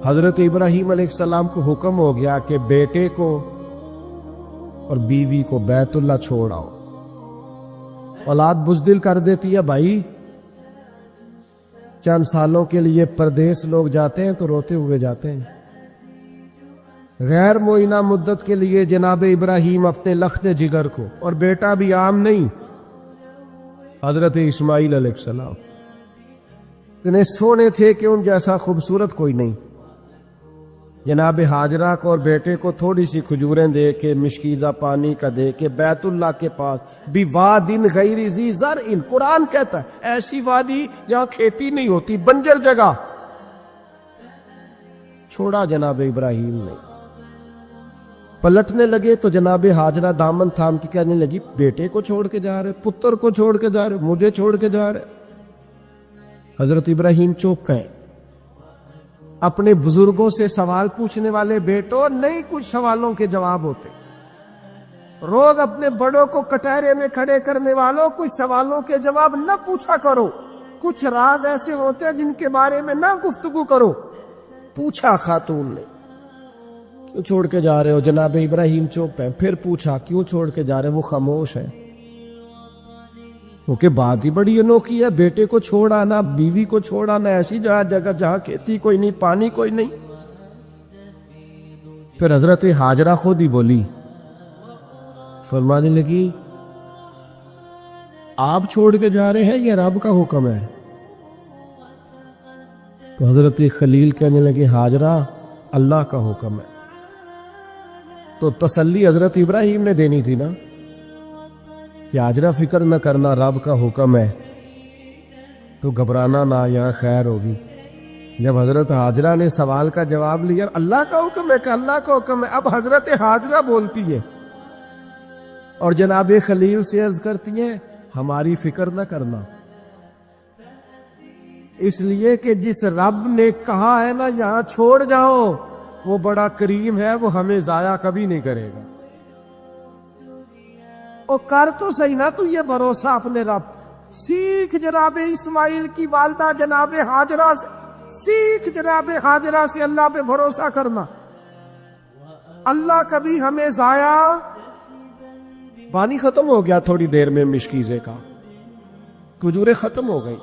حضرت ابراہیم علیہ السلام کو حکم ہو گیا کہ بیٹے کو اور بیوی کو بیت اللہ چھوڑ آؤ۔ اولاد بزدل کر دیتی ہے بھائی، چند سالوں کے لیے پردیس لوگ جاتے ہیں تو روتے ہوئے جاتے ہیں۔ غیر معینہ مدت کے لیے جناب ابراہیم اپنے لخت جگر کو، اور بیٹا بھی عام نہیں، حضرت اسماعیل علیہ السلام اتنے سونے تھے کہ ان جیسا خوبصورت کوئی نہیں، جناب ہاجرہ کو اور بیٹے کو تھوڑی سی کھجوریں دے کے، مشکیزہ پانی کا دے کے بیت اللہ کے پاس بھی وادٍ غیر ذی زرع، قرآن کہتا ہے ایسی وادی جہاں کھیتی نہیں ہوتی، بنجر جگہ، چھوڑا جناب ابراہیم نے۔ پلٹنے لگے تو جناب ہاجرہ دامن تھام کے کہنے لگی بیٹے کو چھوڑ کے جا رہے، پتر کو چھوڑ کے جا رہے، مجھے چھوڑ کے جا رہے۔ حضرت ابراہیم چوپ گئے۔ اپنے بزرگوں سے سوال پوچھنے والے بیٹوں نہیں کچھ سوالوں کے جواب ہوتے، روز اپنے بڑوں کو کٹہرے میں کھڑے کرنے والوں کچھ سوالوں کے جواب نہ پوچھا کرو، کچھ راز ایسے ہوتے ہیں جن کے بارے میں نہ گفتگو کرو۔ پوچھا خاتون نے کیوں چھوڑ کے جا رہے ہو؟ جناب ابراہیم چوپ ہیں۔ پھر پوچھا کیوں چھوڑ کے جا رہے ہیں؟ وہ خاموش ہے، کیونکہ بات ہی بڑی انوکھی ہے، بیٹے کو چھوڑ آنا، بیوی کو چھوڑ آنا ایسی جگہ جہاں کھیتی کوئی نہیں، پانی کوئی نہیں۔ پھر حضرت ہاجرہ خود ہی بولی، فرمانے لگی آپ چھوڑ کے جا رہے ہیں یہ رب کا حکم ہے؟ تو حضرت خلیل کہنے لگے ہاجرہ اللہ کا حکم ہے۔ تو تسلی حضرت ابراہیم نے دینی تھی نا کہ ہاجرہ فکر نہ کرنا، رب کا حکم ہے، تو گھبرانا نہ، یہاں خیر ہوگی۔ جب حضرت ہاجرہ نے سوال کا جواب لیا اللہ کا حکم ہے کہ اللہ کا حکم ہے، اب حضرت ہاجرہ بولتی ہے اور جناب خلیل سے عرض کرتی ہیں ہماری فکر نہ کرنا، اس لیے کہ جس رب نے کہا ہے نا یہاں چھوڑ جاؤ وہ بڑا کریم ہے، وہ ہمیں ضائع کبھی نہیں کرے گا۔ اور کر تو صحیح نا تو یہ بھروسہ اپنے رب، سیکھ جناب اسماعیل کی والدہ جناب ہاجرہ سے، سیکھ جناب ہاجرہ سے اللہ پہ بھروسہ کرنا، اللہ کبھی ہمیں ضائع۔ پانی ختم ہو گیا تھوڑی دیر میں مشکیزے کا، کھجوریں ختم ہو گئی،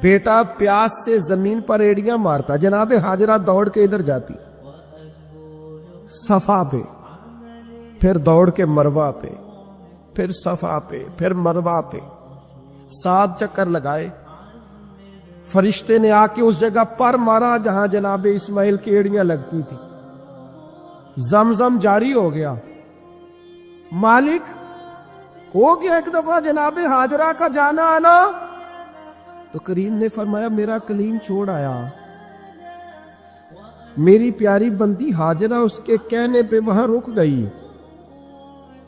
بیٹا پیاس سے زمین پر ایڑیاں مارتا، جناب ہاجرہ دوڑ کے ادھر جاتی صفا پہ، پھر دوڑ کے مروہ پہ، پھر صفا پہ، پھر مروہ پہ، 7 چکر لگائے۔ فرشتے نے آ کے اس جگہ پر مارا جہاں جناب اسماعیل کی ایڑیاں لگتی تھی، زمزم جاری ہو گیا۔ مالک ہو گیا ایک دفعہ جناب ہاجرہ کا جانا آنا، تو کریم نے فرمایا میرا کلیم چھوڑ آیا، میری پیاری بندی ہاجرہ اس کے کہنے پہ وہاں رک گئی،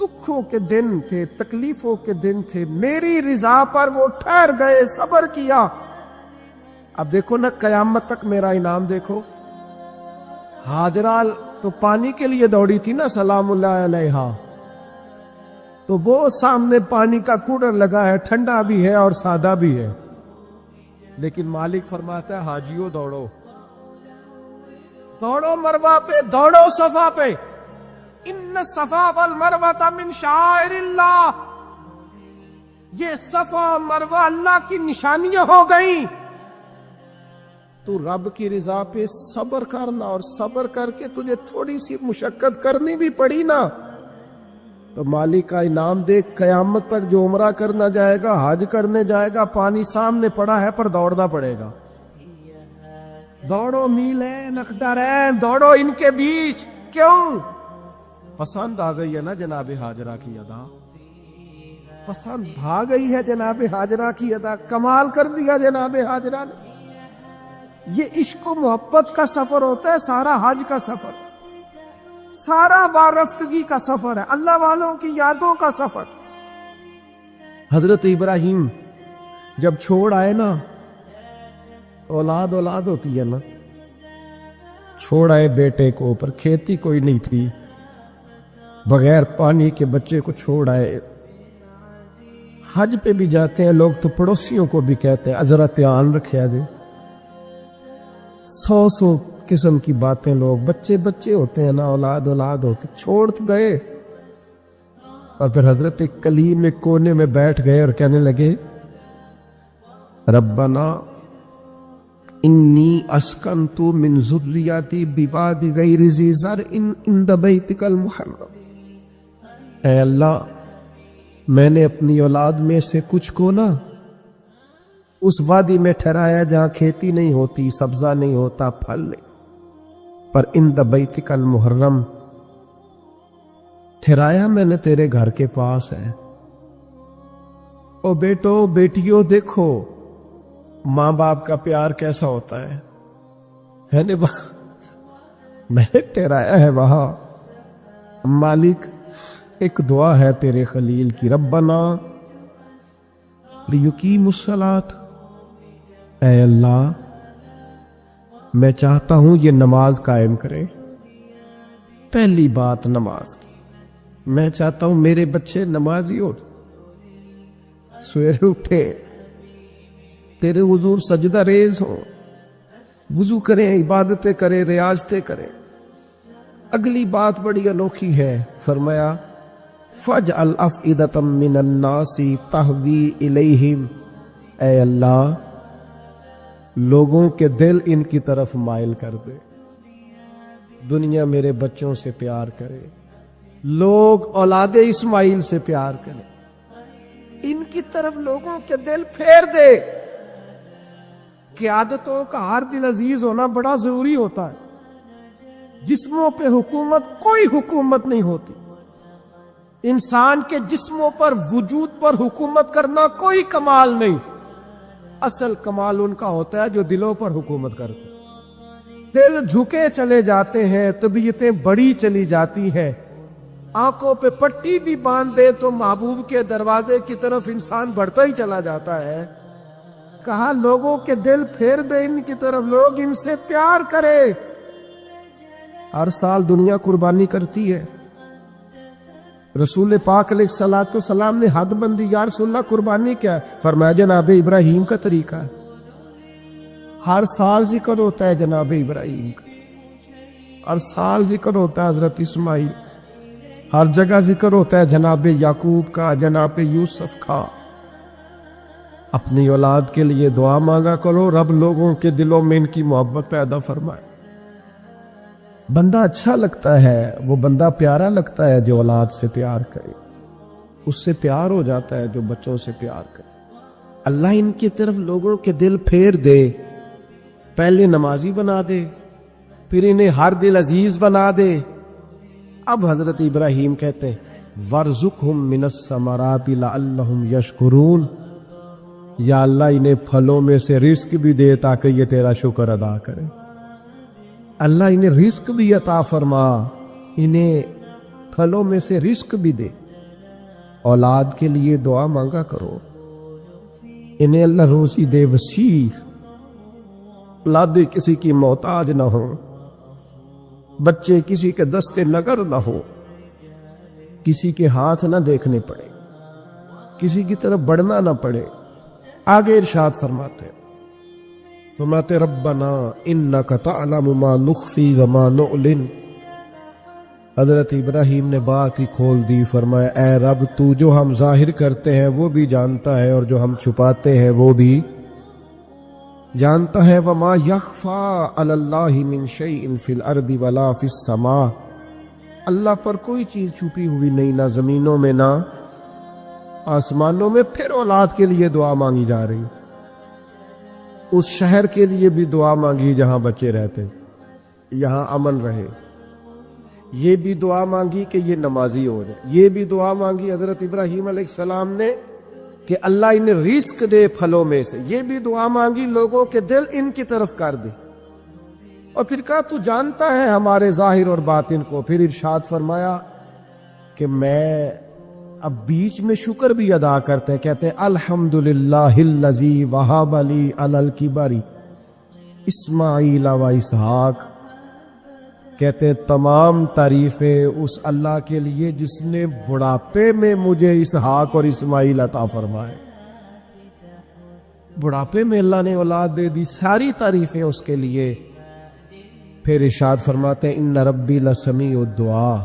دکھوں کے دن تھے، تکلیفوں کے دن تھے، میری رضا پر وہ ٹھہر گئے، صبر کیا۔ اب دیکھو نا قیامت تک میرا انعام دیکھو۔ ہاجرہ تو پانی کے لیے دوڑی تھی نا سلام اللہ علیہا، تو وہ سامنے پانی کا کوڑر لگا ہے، ٹھنڈا بھی ہے اور سادہ بھی ہے، لیکن مالک فرماتا ہے حاجیوں دوڑو، دوڑو مروہ پہ، دوڑو صفا پہ، ان الصفا والمروہ من شعائر اللہ، یہ صفا مروہ اللہ کی نشانیاں ہو گئیں۔ تو رب کی رضا پہ صبر کرنا، اور صبر کر کے تجھے تھوڑی سی مشقت کرنی بھی پڑی نا تو مالک کا انعام دیکھ۔ قیامت تک جو عمرہ کرنا جائے گا، حج کرنے جائے گا، پانی سامنے پڑا ہے پر دوڑنا پڑے گا۔ دوڑو میلیں نقدرین، دوڑو ان کے بیچ۔ کیوں؟ پسند آ گئی ہے نا جناب ہاجرہ کی ادا، پسند بھا گئی ہے جناب ہاجرہ کی ادا، کمال کر دیا جناب ہاجرہ نے۔ یہ عشق و محبت کا سفر ہوتا ہے، سارا حج کا سفر، سارا وارفتگی کا سفر ہے، اللہ والوں کی یادوں کا سفر۔ حضرت ابراہیم جب چھوڑ آئے نا، اولاد ہوتی ہے نا، چھوڑ آئے بیٹے کو، پر کھیتی کوئی نہیں تھی، بغیر پانی کے بچے کو چھوڑ آئے۔ حج پہ بھی جاتے ہیں لوگ تو پڑوسیوں کو بھی کہتے ہیں ذرا دھیان رکھیا جے، 100 قسم کی باتیں لوگ، بچے بچے ہوتے ہیں نا، اولاد اولاد ہوتے، چھوڑ گئے اور پھر حضرت کلیم ایک کونے میں بیٹھ گئے اور کہنے لگے ربنا انی اسکنت من ذریتی بواد غیر ذی زرع عند بیتک المحرم، اے اللہ میں نے اپنی اولاد میں سے کچھ کو نا اس وادی میں ٹھہرایا جہاں کھیتی نہیں ہوتی، سبزہ نہیں ہوتا، پھل نہیں، پر عند بیتک المحرم ٹھہرایا میں نے تیرے گھر کے پاس ہے۔ او بیٹو بیٹیوں دیکھو ماں باپ کا پیار کیسا ہوتا ہے نا، میں نے ٹھہرایا ہے وہاں۔ مالک ایک دعا ہے تیرے خلیل کی، ربنا لیقیم الصلاۃ، اے اللہ میں چاہتا ہوں یہ نماز قائم کرے۔ پہلی بات نماز کی، میں چاہتا ہوں میرے بچے نمازی ہو، سویرے اٹھے تیرے حضور سجدہ ریز ہوں، وضو کریں، عبادتیں کریں، ریاضتیں کریں۔ اگلی بات بڑی انوکھی ہے، فرمایا فَاجْعَلْ أَفْئِدَةً مِّنَ النَّاسِ تَهْوِي إِلَيْهِمْ، اے اللہ لوگوں کے دل ان کی طرف مائل کر دے، دنیا میرے بچوں سے پیار کرے، لوگ اولاد اسماعیل سے پیار کریں، ان کی طرف لوگوں کے دل پھیر دے۔ قیادتوں کا ہر دل عزیز ہونا بڑا ضروری ہوتا ہے۔ جسموں پہ حکومت کوئی حکومت نہیں ہوتی، انسان کے جسموں پر وجود پر حکومت کرنا کوئی کمال نہیں، اصل کمال ان کا ہوتا ہے جو دلوں پر حکومت کرتے ہیں۔ دل جھکے چلے جاتے ہیں، طبیعتیں بڑی چلی جاتی ہیں، آنکھوں پہ پٹی بھی باندھ دے تو محبوب کے دروازے کی طرف انسان بڑھتا ہی چلا جاتا ہے۔ کہا لوگوں کے دل پھیر دے ان کی طرف، لوگ ان سے پیار کرے۔ ہر سال دنیا قربانی کرتی ہے، رسول پاک علیہ الصلوۃ والسلام نے حد بندی، یا رسول اللہ قربانی کیا ہے؟ فرمایا جناب ابراہیم کا طریقہ ہے۔ ہر سال ذکر ہوتا ہے جناب ابراہیم کا، ہر سال ذکر ہوتا ہے حضرت اسماعیل، ہر جگہ ذکر ہوتا ہے جناب یعقوب کا، جناب یوسف کا۔ اپنی اولاد کے لیے دعا مانگا کرو، رب لوگوں کے دلوں میں ان کی محبت پیدا فرمائے۔ بندہ اچھا لگتا ہے، وہ بندہ پیارا لگتا ہے جو اولاد سے پیار کرے، اس سے پیار ہو جاتا ہے جو بچوں سے پیار کرے۔ اللہ ان کی طرف لوگوں کے دل پھیر دے، پہلے نمازی بنا دے، پھر انہیں ہر دل عزیز بنا دے۔ اب حضرت ابراہیم کہتے ہیں وَارْزُقْهُم مِّنَ الثَّمَرَاتِ لَعَلَّهُمْ يَشْكُرُونَ، یا اللہ انہیں پھلوں میں سے رزق بھی دے تاکہ یہ تیرا شکر ادا کرے۔ اللہ انہیں رزق بھی عطا فرما، انہیں پھلوں میں سے رزق بھی دے۔ اولاد کے لیے دعا مانگا کرو، انہیں اللہ روزی دے وسیع، اولاد کسی کی محتاج نہ ہو، بچے کسی کے دست نگر نہ ہو، کسی کے ہاتھ نہ دیکھنے پڑے، کسی کی طرف بڑھنا نہ پڑے۔ آگے ارشاد فرماتے ربنا انک تعلم ما نخفی وما نعلن۔ حضرت ابراہیم نے بات ہی کھول دی، فرمایا اے رب تو جو ہم ظاہر کرتے ہیں وہ بھی جانتا ہے اور جو ہم چھپاتے ہیں وہ بھی جانتا ہے۔ وما یخفی علی اللہ من شیء فی الارض ولا فی السماء، اللہ پر کوئی چیز چھپی ہوئی نہیں، نہ زمینوں میں نہ آسمانوں میں۔ پھر اولاد کے لیے دعا مانگی جا رہی، اس شہر کے لیے بھی دعا مانگی جہاں بچے رہتے، یہاں امن رہے۔ یہ بھی دعا مانگی کہ یہ نمازی ہو جائے، یہ بھی دعا مانگی حضرت ابراہیم علیہ السلام نے کہ اللہ انہیں رزق دے پھلوں میں سے، یہ بھی دعا مانگی لوگوں کے دل ان کی طرف کر دے۔ اور پھر کہا تو جانتا ہے ہمارے ظاہر اور باطن کو۔ پھر ارشاد فرمایا کہ میں اب بیچ میں شکر بھی ادا کرتے ہیں، کہتے ہیں الحمدللہ الذی وہب لی علی الکبر اسماعیل و اسحاق، کہتے ہیں تمام تعریفیں اس اللہ کے لیے جس نے بڑھاپے میں مجھے اسحاق اور اسماعیل عطا فرمائے۔ بڑھاپے میں اللہ نے اولاد دے دی، ساری تعریفیں اس کے لیے۔ پھر ارشاد فرماتے ہیں ان ربی لسمیع الدعا،